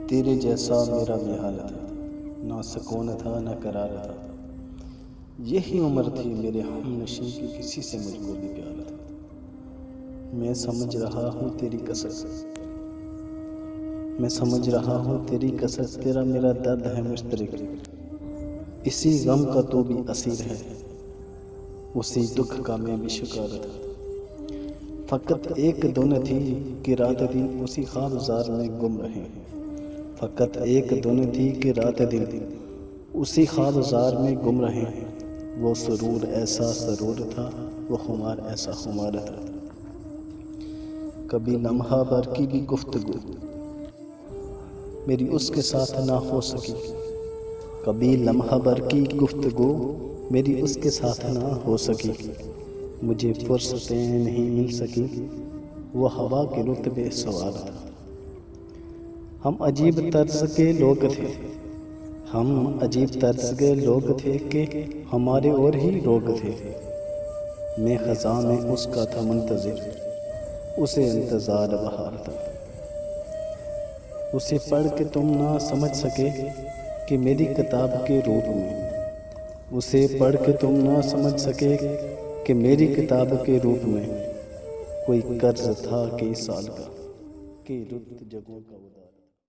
تیرے جیسا میرا بھی حال تھا، نہ سکون تھا نہ قرار تھا۔ یہی عمر تھی میرے ہم نشیں کی، کسی سے مجھ کو بھی پیار تھا۔ میں سمجھ رہا ہوں تیری کسر، میں سمجھ رہا ہوں تیری کسر، تیرا میرا درد ہے مشترک، اسی غم کا تو بھی اسیر ہے، اسی دکھ کا میں بھی شکار تھا۔ فقط ایک دن تھی کہ رات دن اسی خواب زار میں گم رہے، فقط ایک دن تھی کہ رات دن اسی خواب زار میں گم رہے۔ وہ سرور ایسا سرور تھا، وہ خمار ایسا خمار تھا۔ کبھی لمحہ بھر کی بھی گفتگو میری اس کے ساتھ نہ ہو سکی، کبھی لمحہ بھر کی گفتگو میری اس کے ساتھ نہ ہو سکی۔ مجھے فرصتیں نہیں مل سکی، وہ ہوا کے رتبے سوار تھا۔ ہم عجیب طرز کے لوگ تھے، ہم عجیب طرز کے لوگ تھے کہ ہمارے اور ہی لوگ تھے۔ میں خزاں میں اس کا تھا منتظر، اسے انتظار بہار تھا۔ اسے پڑھ کے تم نہ سمجھ سکے کہ میری کتاب کے روپ میں، اسے پڑھ کے تم نہ سمجھ سکے کہ میری کتاب کے روپ میں کوئی قرض تھا کئی سال کا، کئی رت جگہوں کا اداس۔